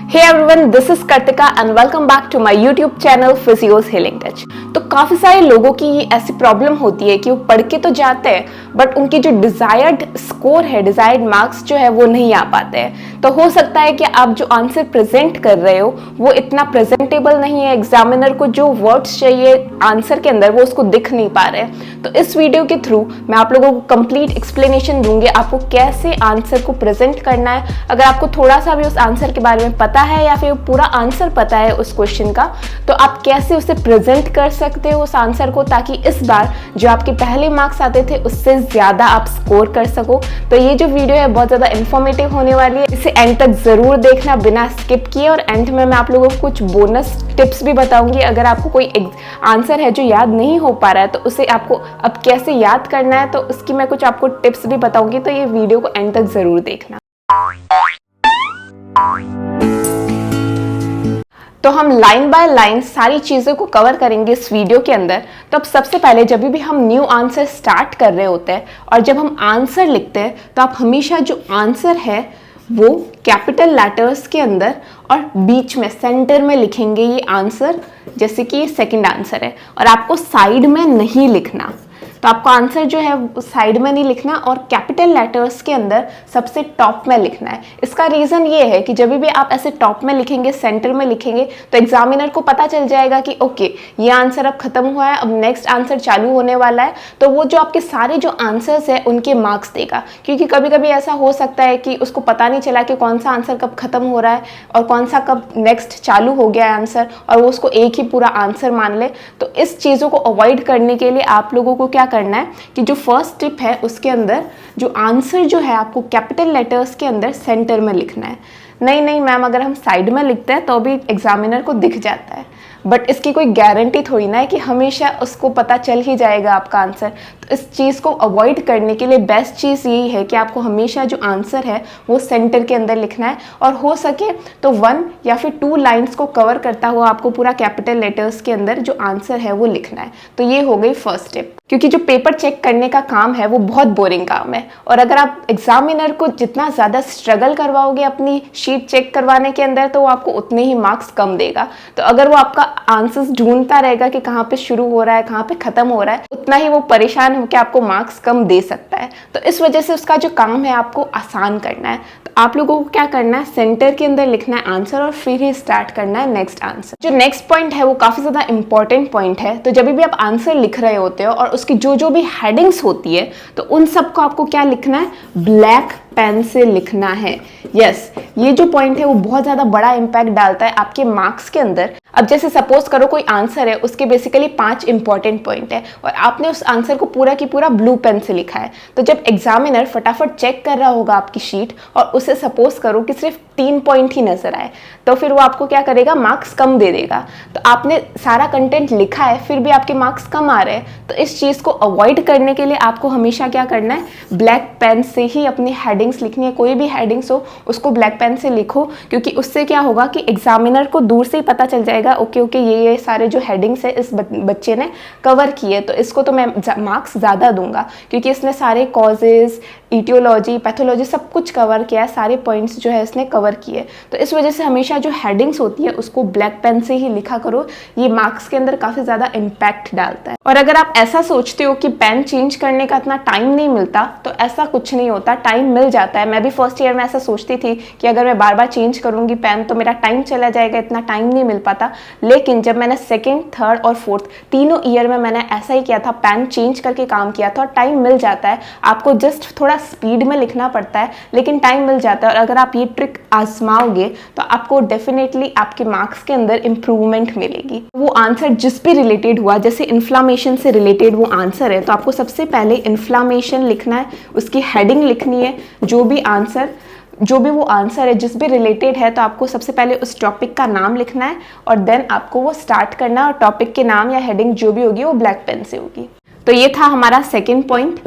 Hey everyone, this is Kartika and welcome back to my YouTube channel Physio's Healing Touch। तो काफ़ी सारे लोगों की ये ऐसी प्रॉब्लम होती है कि वो पढ़ के तो जाते हैं बट उनकी जो डिज़ायर्ड स्कोर है, डिज़ायर्ड मार्क्स जो है वो नहीं आ पाते हैं। तो हो सकता है कि आप जो आंसर प्रेजेंट कर रहे हो वो इतना प्रेजेंटेबल नहीं है, एग्जामिनर को जो वर्ड्स चाहिए आंसर के अंदर वो उसको दिख नहीं पा रहे हैं। तो इस वीडियो के थ्रू मैं आप लोगों को कंप्लीट एक्सप्लेनेशन दूंगी आपको कैसे आंसर को प्रेजेंट करना है। अगर आपको थोड़ा सा भी उस आंसर के बारे में पता है या फिर पूरा आंसर पता है उस क्वेश्चन का, तो आप कैसे उसे प्रेजेंट कर सकते हो उस आंसर को, ताकि इस बार जो आपके पहले मार्क्स आते थे उससे ज्यादा आप स्कोर कर सको। तो ये जो वीडियो है बहुत ज्यादा इंफॉर्मेटिव होने वाली है, इसे एंड तक जरूर देखना बिना स्किप किए। और एंड में मैं आप लोगों को कुछ बोनस टिप्स भी बताऊंगी। अगर आपको कोई आंसर है जो याद नहीं हो पा रहा है तो उसे आपको अब कैसे याद करना है, तो उसकी मैं कुछ आपको टिप्स भी बताऊंगी। तो ये वीडियो को एंड तक जरूर देखना। तो हम लाइन बाय लाइन सारी चीज़ों को कवर करेंगे इस वीडियो के अंदर। तो अब सबसे पहले जब भी हम न्यू आंसर स्टार्ट कर रहे होते हैं और जब हम आंसर लिखते हैं तो आप हमेशा जो आंसर है वो कैपिटल लेटर्स के अंदर और बीच में सेंटर में लिखेंगे ये आंसर, जैसे कि ये सेकंड आंसर है, और आपको साइड में नहीं लिखना। तो आपको आंसर जो है साइड में नहीं लिखना और कैपिटल लेटर्स के अंदर सबसे टॉप में लिखना है। इसका रीज़न ये है कि जब भी आप ऐसे टॉप में लिखेंगे, सेंटर में लिखेंगे, तो एग्जामिनर को पता चल जाएगा कि ओके ये आंसर अब खत्म हुआ है, अब नेक्स्ट आंसर चालू होने वाला है। तो वो जो आपके सारे जो आंसर्स है उनके मार्क्स देगा, क्योंकि कभी कभी ऐसा हो सकता है कि उसको पता नहीं चला कि कौन सा आंसर कब खत्म हो रहा है और कौन सा कब नेक्स्ट चालू हो गया है आंसर, और वो उसको एक ही पूरा आंसर मान ले। तो इस चीज़ों को अवॉइड करने के लिए आप लोगों को क्या करना है कि जो फर्स्ट टिप है उसके अंदर जो आंसर जो है आपको कैपिटल लेटर्स के अंदर सेंटर में लिखना है। नहीं मैम, अगर हम साइड में लिखते हैं तो भी एग्जामिनर को दिख जाता है, बट इसकी कोई गारंटी थोड़ी ना है कि हमेशा उसको पता चल ही जाएगा आपका आंसर। तो इस चीज़ को अवॉइड करने के लिए बेस्ट चीज़ यही है कि आपको हमेशा जो आंसर है वो सेंटर के अंदर लिखना है, और हो सके तो 1 या फिर 2 लाइन्स को कवर करता हुआ आपको पूरा कैपिटल लेटर्स के अंदर जो आंसर है वो लिखना है। तो ये हो गई फर्स्ट टिप, क्योंकि जो पेपर चेक करने का काम है वो बहुत बोरिंग काम है, और अगर आप एग्जामिनर को जितना ज़्यादा स्ट्रगल करवाओगे अपनी शीट चेक करवाने के अंदर तो वो आपको उतने ही मार्क्स कम देगा। तो अगर वो आपका आंसर्स ढूंढता रहेगा कि कहाँ पे शुरू हो रहा है, कहाँ पे खत्म हो रहा है, उतना ही वो परेशान होकर आपको मार्क्स कम दे सकता है। तो इस वजह से उसका जो काम है आपको आसान करना है। तो आप लोगों को क्या करना है, सेंटर के अंदर लिखना है आंसर और फिर ही स्टार्ट करना है नेक्स्ट आंसर। जो नेक्स्ट पॉइंट है वो काफ़ी ज़्यादा इंपॉर्टेंट पॉइंट है। तो जब भी आप आंसर लिख रहे होते हो और उसकी जो भी हेडिंग्स होती है तो उन सबको आपको क्या लिखना है, ब्लैक पेन से लिखना है। यस, ये जो पॉइंट है वो बहुत ज़्यादा बड़ा इम्पैक्ट डालता है आपके मार्क्स के अंदर। अब जैसे सपोज करो कोई आंसर है, उसके बेसिकली 5 इंपॉर्टेंट पॉइंट है और आपने उस आंसर को पूरा की पूरा ब्लू पेन से लिखा है। तो जब एग्जामिनर फटाफट चेक कर रहा होगा आपकी शीट और उसे सपोज करो कि सिर्फ 3 पॉइंट ही नजर आए, तो फिर वो आपको क्या करेगा, मार्क्स कम दे देगा। तो आपने सारा कंटेंट लिखा है फिर भी आपके मार्क्स कम आ रहे हैं। तो इस चीज़ को अवॉइड करने के लिए आपको हमेशा क्या करना है, ब्लैक पेन से ही अपनी हेडिंग्स लिखनी है। कोई भी हेडिंग्स हो उसको ब्लैक पेन से लिखो, क्योंकि उससे क्या होगा कि एग्जामिनर को दूर से ही पता चल जाएगा ओके ये सारे जो हेडिंग्स है इस बच्चे ने कवर किए, तो इसको तो मैं मार्क्स ज़्यादा दूंगा क्योंकि इसने सारे कॉजेज, इटियोलॉजी, पैथोलॉजी सब कुछ कवर किया है, सारे पॉइंट्स जो है इसने कवर किए। तो इस वजह से हमेशा जो हेडिंग्स होती है उसको ब्लैक पेन से ही लिखा करो। ये मार्क्स के अंदर काफ़ी ज़्यादा इम्पैक्ट डालता है। और अगर आप ऐसा सोचते हो कि पेन चेंज करने का इतना टाइम नहीं मिलता, तो ऐसा कुछ नहीं होता, टाइम मिल जाता है। मैं भी फर्स्ट ईयर में ऐसा सोचती थी कि अगर मैं बार बार चेंज करूंगी पेन तो मेरा टाइम चला जाएगा, इतना टाइम नहीं मिल पाता। लेकिन जब मैंने सेकेंड, थर्ड और फोर्थ तीनों ईयर में मैंने ऐसा ही किया था, पेन चेंज करके काम किया था, और टाइम मिल जाता है। आपको जस्ट थोड़ा स्पीड में लिखना पड़ता है लेकिन टाइम मिल जाता है। और अगर आप ये ट्रिक आजमाओगे तो आपको डेफिनेटली आपके मार्क्स के अंदर इंप्रूवमेंट मिलेगी। वो आंसर जिस भी रिलेटेड हुआ, जैसे इन्फ्लामेशन से रिलेटेड वो आंसर है, तो आपको सबसे पहले इन्फ्लामेशन लिखना है, उसकी हेडिंग लिखनी है। जो भी वो आंसर है जिस भी रिलेटेड है, तो आपको सबसे पहले उस टॉपिक का नाम लिखना है और देन आपको वो स्टार्ट करना है, और टॉपिक के नाम या हेडिंग जो भी होगी वो ब्लैक पेन से होगी। तो ये था हमारा सेकंड पॉइंट।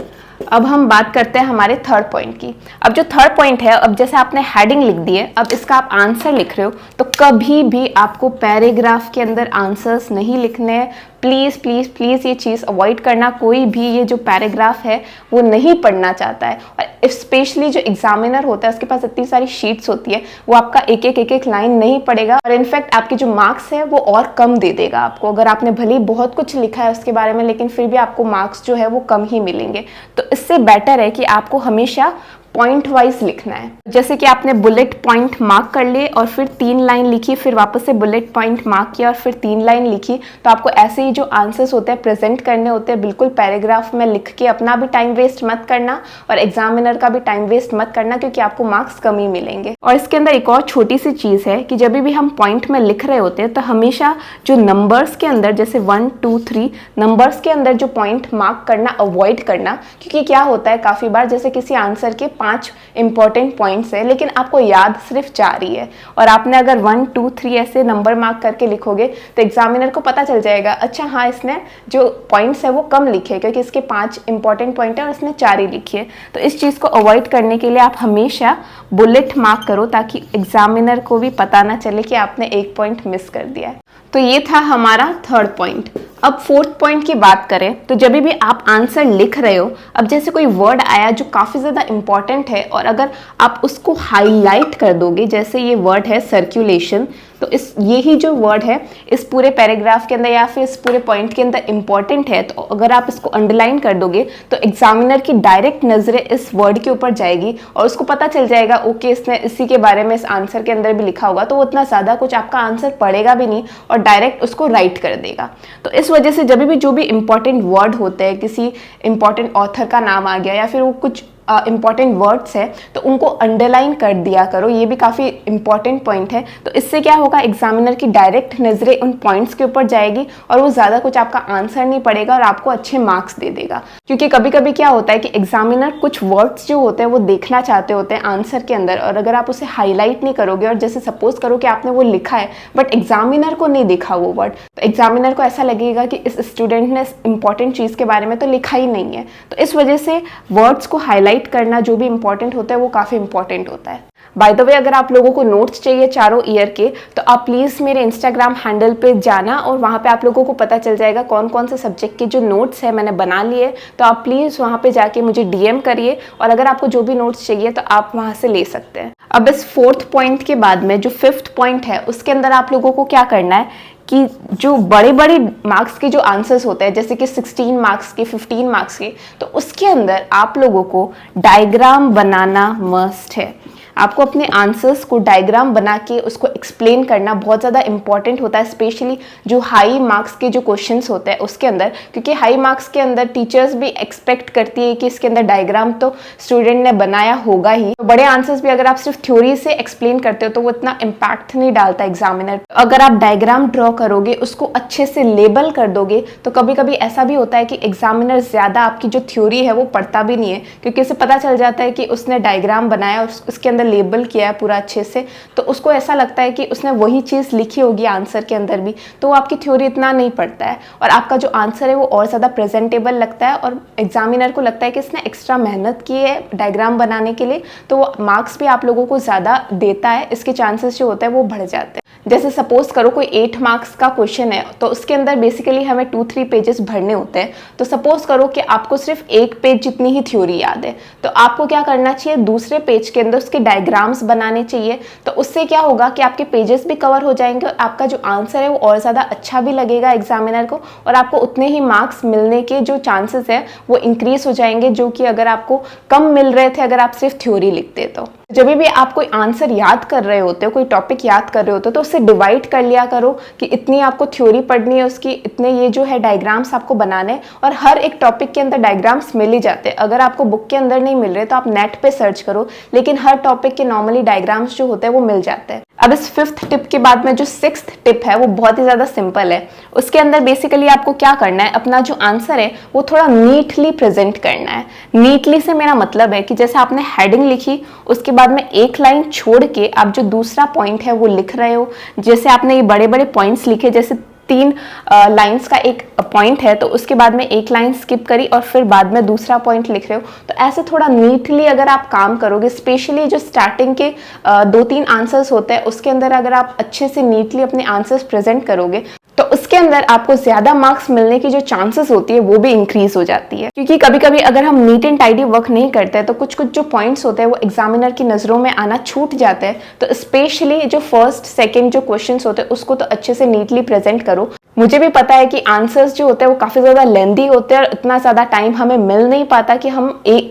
अब हम बात करते हैं हमारे थर्ड पॉइंट की। अब जो थर्ड पॉइंट है, अब जैसे आपने हेडिंग लिख दी है, अब इसका आप आंसर लिख रहे हो, तो कभी भी आपको पैराग्राफ के अंदर आंसर्स नहीं लिखने हैं। प्लीज़ प्लीज़ प्लीज़ ये चीज़ अवॉइड करना। कोई भी ये जो पैराग्राफ है वो नहीं पढ़ना चाहता है, और स्पेशली जो एग्जामिनर होता है उसके पास इतनी सारी शीट्स होती है, वो आपका एक एक लाइन नहीं पढ़ेगा, और इनफैक्ट आपके जो मार्क्स है वो और कम दे देगा आपको। अगर आपने भले ही बहुत कुछ लिखा है उसके बारे में, लेकिन फिर भी आपको मार्क्स जो है वो कम ही मिलेंगे। तो इससे बेटर है कि आपको हमेशा पॉइंट वाइज लिखना है। जैसे कि आपने बुलेट पॉइंट मार्क कर लिए और फिर 3 लाइन लिखी, फिर वापस से बुलेट पॉइंट मार्क किया और फिर 3 लाइन लिखी, तो आपको ऐसे ही जो आंसर्स होते हैं प्रेजेंट करने होते हैं। बिल्कुल पैराग्राफ में लिख के अपना भी टाइम वेस्ट मत करना और एग्जामिनर का भी टाइम वेस्ट मत करना, क्योंकि आपको मार्क्स कम ही मिलेंगे। और इसके अंदर एक और छोटी सी चीज़ है कि जब भी हम पॉइंट में लिख रहे होते हैं तो हमेशा जो नंबर्स के अंदर, जैसे 1 2 3 नंबर्स के अंदर जो पॉइंट मार्क करना अवॉइड करना, क्योंकि क्या होता है काफ़ी बार जैसे किसी आंसर के 5 इंपॉर्टेंट पॉइंट्स है लेकिन आपको याद सिर्फ 4 ही है, और आपने अगर 1 2 3 ऐसे नंबर मार्क करके लिखोगे तो एग्जामिनर को पता चल जाएगा, अच्छा हाँ इसने जो पॉइंट्स है वो कम लिखे क्योंकि इसके 5 इंपॉर्टेंट पॉइंट है और इसने 4 ही लिखी है। तो इस चीज़ को अवॉइड करने के लिए आप हमेशा बुलेट मार्क करो, ताकि एग्जामिनर को भी पता ना चले कि आपने एक पॉइंट मिस कर दिया है। तो ये था हमारा थर्ड पॉइंट। अब फोर्थ पॉइंट की बात करें तो जब भी आप आंसर लिख रहे हो, अब जैसे कोई वर्ड आया जो काफ़ी ज़्यादा इंपॉर्टेंट है और अगर आप उसको हाईलाइट कर दोगे, जैसे ये वर्ड है सर्कुलेशन, तो इस यही जो वर्ड है इस पूरे पैराग्राफ के अंदर या फिर इस पूरे पॉइंट के अंदर इंपॉर्टेंट है, तो अगर आप इसको अंडरलाइन कर दोगे तो एग्जामिनर की डायरेक्ट नज़रें इस वर्ड के ऊपर जाएगी और उसको पता चल जाएगा ओके इसने इसी के बारे में इस आंसर के अंदर भी लिखा होगा, तो वो उतना ज़्यादा कुछ आपका आंसर पढ़ेगा भी नहीं और डायरेक्ट उसको राइट कर देगा। तो इस वजह से जब भी जो भी इंपॉर्टेंट वर्ड होते हैं, किसी इंपॉर्टेंट ऑथर का नाम आ गया या फिर वो कुछ इंपॉर्टेंट वर्ड्स है, तो उनको अंडरलाइन कर दिया करो। ये भी काफ़ी इंपॉर्टेंट पॉइंट है। तो इससे क्या होगा, एग्जामिनर की डायरेक्ट नज़रें उन पॉइंट्स के ऊपर जाएगी और वो ज़्यादा कुछ आपका आंसर नहीं पड़ेगा और आपको अच्छे मार्क्स दे देगा। क्योंकि कभी कभी क्या होता है कि एग्जामिनर कुछ वर्ड्स जो होते हैं वो देखना चाहते होते हैं आंसर के अंदर, और अगर आप उसे हाईलाइट नहीं करोगे और जैसे सपोज करो कि आपने वो लिखा है बट एग्जामिनर को नहीं देखा वो वर्ड, तो एग्जामिनर को ऐसा लगेगा कि इस स्टूडेंट ने इस इंपॉर्टेंट चीज़ के बारे में तो लिखा ही नहीं है। तो इस वजह से वर्ड्स को हाईलाइट करना जो भी इंपॉर्टेंट होता है वो काफ़ी इंपॉर्टेंट होता है। बाय द वे, अगर आप लोगों को नोट्स चाहिए चारों ईयर के, तो आप प्लीज़ मेरे इंस्टाग्राम हैंडल पे जाना और वहाँ पे आप लोगों को पता चल जाएगा कौन कौन से सब्जेक्ट के जो नोट्स है मैंने बना लिए। तो आप प्लीज़ वहाँ पे जाके मुझे डीएम करिए और अगर आपको जो भी नोट्स चाहिए तो आप वहाँ से ले सकते हैं। अब इस फोर्थ पॉइंट के बाद में जो फिफ्थ पॉइंट है उसके अंदर आप लोगों को क्या करना है कि जो बड़े बड़े मार्क्स के जो आंसर्स होते हैं, जैसे कि 16 मार्क्स के, 15 मार्क्स के, तो उसके अंदर आप लोगों को डायग्राम बनाना मस्ट है। आपको अपने आंसर्स को डायग्राम बना के उसको एक्सप्लेन करना बहुत ज़्यादा इंपॉर्टेंट होता है, स्पेशली जो हाई मार्क्स के जो क्वेश्चंस होते हैं उसके अंदर, क्योंकि हाई मार्क्स के अंदर टीचर्स भी एक्सपेक्ट करती है कि इसके अंदर डायग्राम तो स्टूडेंट ने बनाया होगा ही। तो बड़े आंसर्स भी अगर आप सिर्फ थ्योरी से एक्सप्लेन करते हो तो वो इतना इम्पैक्ट नहीं डालता एग्जामिनर। अगर आप डायग्राम ड्रॉ करोगे, उसको अच्छे से लेबल कर दोगे, तो कभी कभी ऐसा भी होता है कि एग्जामिनर ज़्यादा आपकी जो थ्योरी है वो पढ़ता भी नहीं है, क्योंकि उसे पता चल जाता है कि उसने डायग्राम बनाया और उसके अंदर लेबल किया है पूरा अच्छे से, तो उसको ऐसा लगता है कि उसने वही चीज़ लिखी होगी आंसर के अंदर भी, तो वो आपकी थ्योरी इतना नहीं पढ़ता है और आपका जो आंसर है वो और ज़्यादा प्रेजेंटेबल लगता है और एग्जामिनर को लगता है कि इसने एक्स्ट्रा मेहनत की है डायग्राम बनाने के लिए, तो वो मार्क्स भी आप लोगों को ज़्यादा देता है, इसके चांसेस जो होते हैं वो बढ़ जाते हैं। जैसे सपोज करो कोई 8 मार्क्स का क्वेश्चन है, तो उसके अंदर बेसिकली हमें 2-3 पेजेस भरने होते हैं। तो सपोज करो कि आपको सिर्फ 1 पेज जितनी ही थ्योरी याद है, तो आपको क्या करना चाहिए, दूसरे पेज के अंदर उसके डायग्राम्स बनाने चाहिए। तो उससे क्या होगा कि आपके पेजेस भी कवर हो जाएंगे और आपका जो आंसर है वो और ज़्यादा अच्छा भी लगेगा एग्जामिनर को, और आपको उतने ही मार्क्स मिलने के जो चांसेस है वो इंक्रीज हो जाएंगे, जो कि अगर आपको कम मिल रहे थे अगर आप सिर्फ थ्योरी लिखते। तो जब भी आप कोई आंसर याद कर रहे होते हो, कोई टॉपिक याद कर रहे होते हो, तो उससे डिवाइड कर लिया करो कि इतनी आपको थ्योरी पढ़नी है, उसकी इतने ये जो है डायग्राम्स आपको बनाने, और हर एक टॉपिक के अंदर डायग्राम्स मिल ही जाते हैं। अगर आपको बुक के अंदर नहीं मिल रहे तो आप नेट पे सर्च करो, लेकिन हर टॉपिक के नॉर्मली डायग्राम्स जो होते हैं वो मिल जाते हैं। अब इस 5th टिप के बाद में जो 6th टिप है वो बहुत ही ज़्यादा सिंपल है। उसके अंदर बेसिकली आपको क्या करना है, अपना जो आंसर है वो थोड़ा नीटली प्रेजेंट करना है। नीटली से मेरा मतलब है कि जैसे आपने हेडिंग लिखी, उसके बाद में एक लाइन छोड़ के आप जो दूसरा पॉइंट है वो लिख रहे हो। जैसे आपने ये बड़े बड़े पॉइंट्स लिखे, जैसे 3 लाइंस का एक पॉइंट है तो उसके बाद में एक लाइन स्किप करी और फिर बाद में दूसरा पॉइंट लिख रहे हो, तो ऐसे थोड़ा नीटली अगर आप काम करोगे, स्पेशली जो स्टार्टिंग के 2-3 आंसर्स होते हैं उसके अंदर अगर आप अच्छे से नीटली अपने आंसर्स प्रेजेंट करोगे तो उसके अंदर आपको ज्यादा मार्क्स मिलने की जो चांसेस होती है वो भी इंक्रीज हो जाती है। क्योंकि कभी कभी अगर हम नीट एंड टाइडी वर्क नहीं करते हैं तो कुछ कुछ जो पॉइंट्स होते हैं वो एग्जामिनर की नजरों में आना छूट जाते हैं। तो स्पेशली जो फर्स्ट सेकंड जो क्वेश्चंस होते हैं उसको तो अच्छे से नीटली प्रेजेंट करो। मुझे भी पता है कि आंसर्स जो होते हैं वो काफ़ी ज़्यादा लेंदी होते हैं और इतना ज़्यादा टाइम हमें मिल नहीं पाता कि हम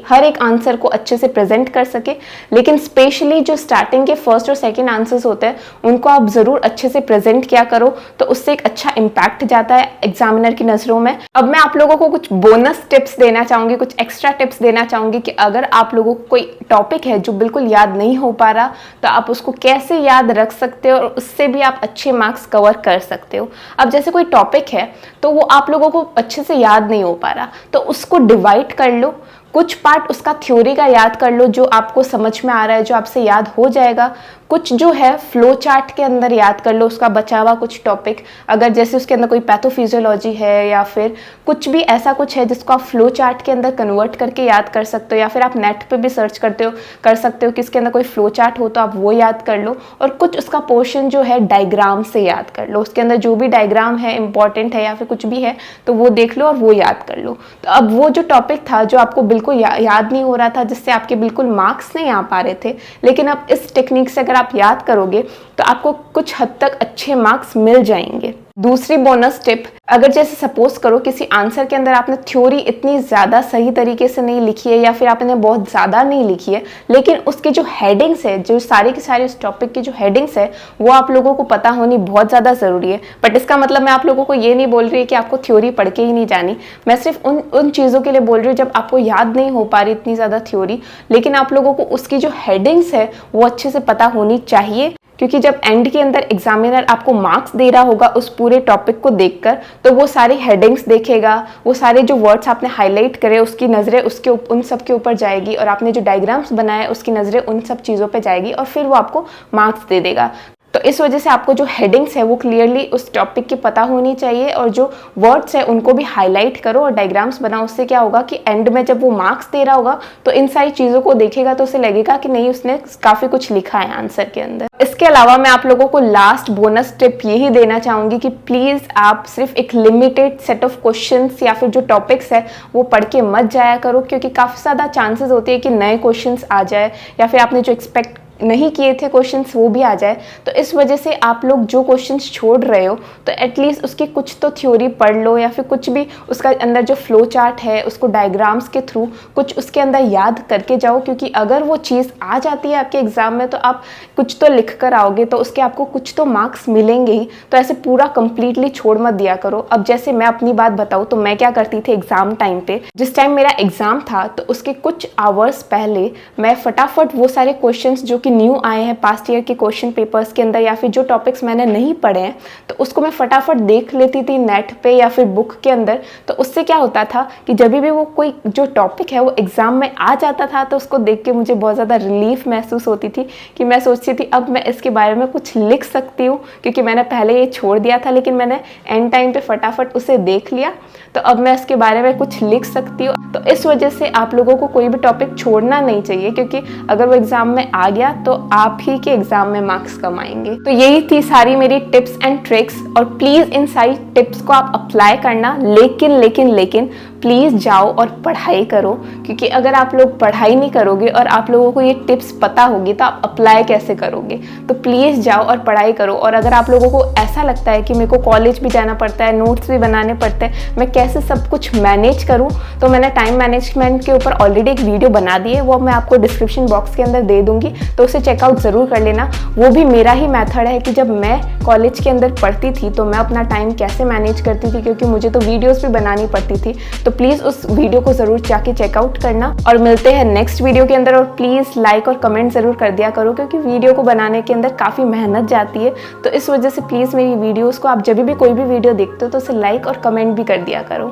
हर एक आंसर को अच्छे से प्रेजेंट कर सके, लेकिन स्पेशली जो स्टार्टिंग के फर्स्ट और सेकंड आंसर्स होते हैं उनको आप ज़रूर अच्छे से प्रेजेंट किया करो, तो उससे एक अच्छा इम्पैक्ट जाता है एग्जामिनर की नज़रों में। अब मैं आप लोगों को कुछ बोनस टिप्स देना चाहूँगी, कुछ एक्स्ट्रा टिप्स देना चाहूँगी कि अगर आप लोगों को कोई टॉपिक है जो बिल्कुल याद नहीं हो पा रहा तो आप उसको कैसे याद रख सकते हो और उससे भी आप अच्छे मार्क्स कवर कर सकते हो। अब जैसे कोई टॉपिक है तो वो आप लोगों को अच्छे से याद नहीं हो पा रहा तो उसको डिवाइड कर लो, कुछ पार्ट उसका थ्योरी का याद कर लो जो आपको समझ में आ रहा है, जो आपसे याद हो जाएगा। कुछ जो है फ्लो चार्ट के अंदर याद कर लो उसका बचा हुआ कुछ टॉपिक, अगर जैसे उसके अंदर कोई पैथोफिजियोलॉजी है या फिर कुछ भी ऐसा कुछ है जिसको आप फ्लो चार्ट के अंदर कन्वर्ट करके याद कर सकते हो, या फिर आप नेट पे भी सर्च कर सकते हो कि इसके अंदर कोई फ्लो चार्ट हो तो आप वो याद कर लो। और कुछ उसका पोर्शन जो है डायग्राम से याद कर लो, उसके अंदर जो भी डायग्राम है इंपॉर्टेंट है या फिर कुछ भी है तो वो देख लो और वो याद कर लो। तो अब वो जो टॉपिक था जो आपको बिल्कुल याद नहीं हो रहा था, जिससे आपके बिल्कुल मार्क्स नहीं आ पा रहे थे, लेकिन अब इस टेक्निक से अगर आप याद करोगे तो आपको कुछ हद तक अच्छे मार्क्स मिल जाएंगे। दूसरी बोनस टिप, अगर जैसे सपोज करो किसी आंसर के अंदर आपने थ्योरी इतनी ज़्यादा सही तरीके से नहीं लिखी है या फिर आपने बहुत ज़्यादा नहीं लिखी है, लेकिन उसके जो हेडिंग्स है, जो सारे के सारे उस टॉपिक की जो हेडिंग्स है वो आप लोगों को पता होनी बहुत ज़्यादा ज़रूरी है। बट इसका मतलब मैं आप लोगों को ये नहीं बोल रही कि आपको थ्योरी पढ़ के ही नहीं जानी, मैं सिर्फ उन चीज़ों के लिए बोल रही हूँ जब आपको याद नहीं हो पा रही इतनी ज़्यादा थ्योरी, लेकिन आप लोगों को उसकी जो हेडिंग्स है वो अच्छे से पता होनी चाहिए। क्योंकि जब एंड के अंदर एग्जामिनर आपको मार्क्स दे रहा होगा उस पूरे टॉपिक को देखकर, तो वो सारी हेडिंग्स देखेगा, वो सारे जो वर्ड्स आपने हाईलाइट करे उसकी नज़रें उन सब के ऊपर जाएगी और आपने जो डायग्राम्स बनाए उसकी नज़रें उन सब चीज़ों पे जाएगी और फिर वो आपको मार्क्स दे देगा। तो इस वजह से आपको जो हेडिंग्स है वो क्लियरली उस टॉपिक की पता होनी चाहिए और जो वर्ड्स है उनको भी हाईलाइट करो और डायग्राम्स बनाओ। उससे क्या होगा कि एंड में जब वो मार्क्स दे रहा होगा तो इन सारी चीज़ों को देखेगा तो उसे लगेगा कि नहीं, उसने काफ़ी कुछ लिखा है आंसर के अंदर। इसके अलावा मैं आप लोगों को लास्ट बोनस टिप यही देना चाहूँगी कि प्लीज़ आप सिर्फ एक लिमिटेड सेट ऑफ क्वेश्चंस या फिर जो टॉपिक्स है वो पढ़ के मत जाया करो, क्योंकि काफ़ी ज़्यादा चांसेस होती है कि नए क्वेश्चंस आ जाए या फिर आपने जो एक्सपेक्ट नहीं किए थे क्वेश्चंस वो भी आ जाए। तो इस वजह से आप लोग जो क्वेश्चंस छोड़ रहे हो तो एटलीस्ट उसकी कुछ तो थ्योरी पढ़ लो या फिर कुछ भी उसका अंदर जो फ्लो चार्ट है उसको डायग्राम्स के थ्रू कुछ उसके अंदर याद करके जाओ, क्योंकि अगर वो चीज़ आ जाती है आपके एग्जाम में तो आप कुछ तो लिख कर आओगे तो उसके आपको कुछ तो मार्क्स मिलेंगे ही। तो ऐसे पूरा कंप्लीटली छोड़ मत दिया करो। अब जैसे मैं अपनी बात बताऊँ तो मैं क्या करती थी एग्जाम टाइम पे, जिस टाइम मेरा एग्जाम था तो उसके कुछ आवर्स पहले मैं फटाफट वो सारे क्वेश्चन जो कि न्यू आए हैं पास्ट ईयर के क्वेश्चन पेपर्स के अंदर या फिर जो टॉपिक्स मैंने नहीं पढ़े हैं तो उसको मैं फटाफट देख लेती थी नेट पे या फिर बुक के अंदर। तो उससे क्या होता था कि जब भी वो कोई जो टॉपिक है वो एग्जाम में आ जाता था तो उसको देख के मुझे बहुत ज़्यादा रिलीफ महसूस होती थी कि मैं सोचती थी अब मैं इसके बारे में कुछ लिख सकती हूँ, क्योंकि मैंने पहले ये छोड़ दिया था लेकिन मैंने एंड टाइम पे फटाफट उसे देख लिया तो अब मैं इसके बारे में कुछ लिख सकती हूँ। तो इस वजह से आप लोगों को कोई भी टॉपिक छोड़ना नहीं चाहिए, क्योंकि अगर वो एग्जाम में आ गया तो आप ही के एग्जाम में मार्क्स कमाएंगे। तो यही थी सारी मेरी टिप्स एंड ट्रिक्स, और प्लीज इन सारी टिप्स को आप अप्लाई करना, लेकिन प्लीज जाओ और पढ़ाई करो, क्योंकि अगर आप लोग पढ़ाई नहीं करोगे और आप लोगों को ये टिप्स पता होगी तो आप अप्लाई कैसे करोगे। तो प्लीज जाओ और पढ़ाई करो। और अगर आप लोगों को ऐसा लगता है कि मेरे को कॉलेज भी जाना पड़ता है, नोट्स भी बनाने पड़ते हैं, मैं कैसे सब कुछ मैनेज करूं, तो मैंने टाइम मैनेजमेंट के ऊपर ऑलरेडी एक वीडियो बना दी है, वो मैं आपको डिस्क्रिप्शन बॉक्स के अंदर दे दूंगी, तो उसे चेकआउट ज़रूर कर लेना। वो भी मेरा ही मेथड है कि जब मैं कॉलेज के अंदर पढ़ती थी तो मैं अपना टाइम कैसे मैनेज करती थी, क्योंकि मुझे तो वीडियोज़ भी बनानी पड़ती थी। तो प्लीज़ उस वीडियो को ज़रूर जाके चेकआउट करना, और मिलते हैं नेक्स्ट वीडियो के अंदर। और प्लीज़ लाइक और कमेंट ज़रूर कर दिया करो, क्योंकि वीडियो को बनाने के अंदर काफ़ी मेहनत जाती है। तो इस वजह से प्लीज़ मेरी वीडियोज़ को आप जब भी कोई भी वीडियो देखते हो तो उसे लाइक और कमेंट भी कर दिया करो।